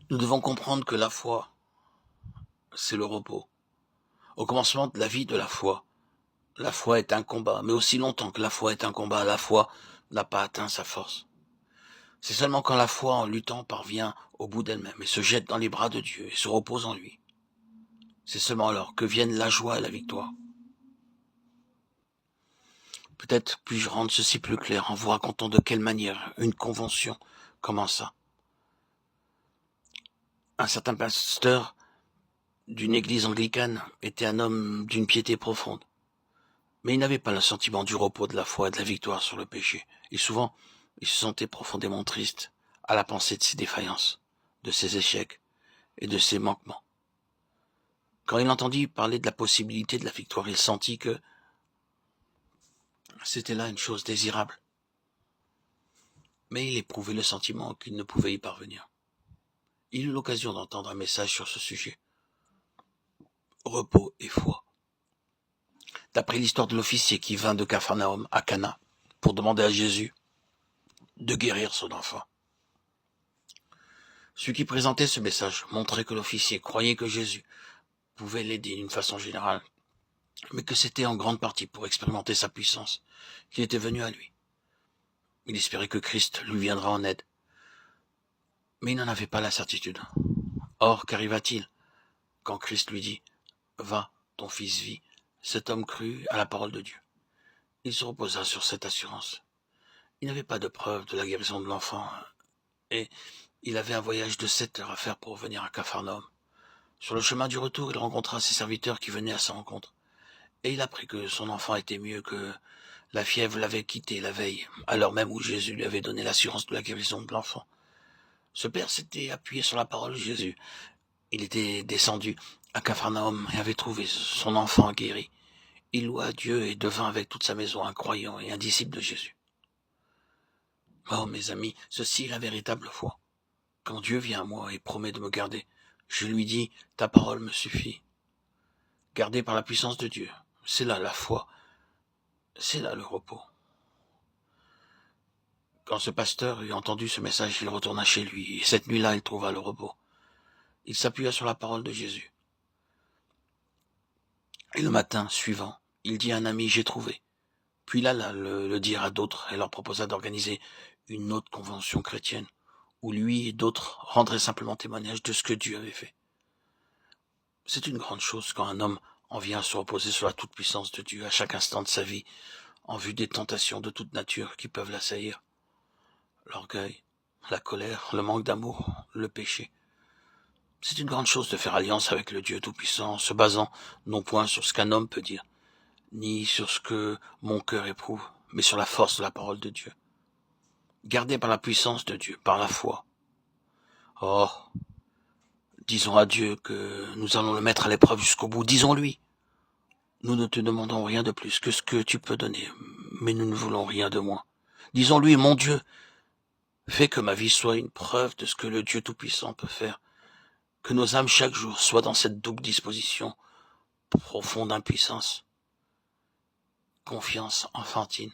Nous devons comprendre que la foi, c'est le repos. Au commencement de la vie de la foi est un combat, mais aussi longtemps que la foi est un combat, la foi n'a pas atteint sa force. C'est seulement quand la foi, en luttant, parvient au bout d'elle-même et se jette dans les bras de Dieu et se repose en lui. C'est seulement alors que viennent la joie et la victoire. Peut-être puis-je rendre ceci plus clair en vous racontant de quelle manière une convention commença. Un certain pasteur d'une église anglicane était un homme d'une piété profonde. Mais il n'avait pas le sentiment du repos, de la foi et de la victoire sur le péché. Et souvent, il se sentait profondément triste à la pensée de ses défaillances, de ses échecs et de ses manquements. Quand il entendit parler de la possibilité de la victoire, il sentit que c'était là une chose désirable. Mais il éprouvait le sentiment qu'il ne pouvait y parvenir. Il eut l'occasion d'entendre un message sur ce sujet. Repos et foi. D'après l'histoire de l'officier qui vint de Capharnaüm à Cana pour demander à Jésus de guérir son enfant. Celui qui présentait ce message montrait que l'officier croyait que Jésus pouvait l'aider d'une façon générale, mais que c'était en grande partie pour expérimenter sa puissance qu'il était venu à lui. Il espérait que Christ lui viendra en aide, mais il n'en avait pas la certitude. Or, qu'arriva-t-il quand Christ lui dit « Va, ton fils vit », cet homme crut à la parole de Dieu. Il se reposa sur cette assurance. Il n'avait pas de preuve de la guérison de l'enfant, et il avait un voyage de 7 heures à faire pour revenir à Capharnaüm. Sur le chemin du retour, il rencontra ses serviteurs qui venaient à sa rencontre, et il apprit que son enfant était mieux, que la fièvre l'avait quitté la veille, à l'heure même où Jésus lui avait donné l'assurance de la guérison de l'enfant. Ce père s'était appuyé sur la parole de Jésus. Il était descendu à Capharnaüm et avait trouvé son enfant guéri. Il loua Dieu et devint avec toute sa maison un croyant et un disciple de Jésus. Oh, mes amis, ceci est la véritable foi. Quand Dieu vient à moi et promet de me garder, je lui dis, ta parole me suffit. Gardé par la puissance de Dieu, c'est là la foi, c'est là le repos. Quand ce pasteur eut entendu ce message, il retourna chez lui, et cette nuit-là, il trouva le repos. Il s'appuya sur la parole de Jésus. Et le matin suivant, il dit à un ami, j'ai trouvé. Puis il alla le dire à d'autres et leur proposa d'organiser une autre convention chrétienne, où lui et d'autres rendraient simplement témoignage de ce que Dieu avait fait. C'est une grande chose quand un homme en vient à se reposer sur la toute-puissance de Dieu à chaque instant de sa vie, en vue des tentations de toute nature qui peuvent l'assaillir. L'orgueil, la colère, le manque d'amour, le péché. C'est une grande chose de faire alliance avec le Dieu Tout-Puissant, se basant non point sur ce qu'un homme peut dire, ni sur ce que mon cœur éprouve, mais sur la force de la parole de Dieu. Gardé par la puissance de Dieu, par la foi. Oh, disons à Dieu que nous allons le mettre à l'épreuve jusqu'au bout. Disons-lui, nous ne te demandons rien de plus que ce que tu peux donner, mais nous ne voulons rien de moins. Disons-lui, mon Dieu, fais que ma vie soit une preuve de ce que le Dieu Tout-Puissant peut faire. Que nos âmes chaque jour soient dans cette double disposition, profonde impuissance, confiance enfantine,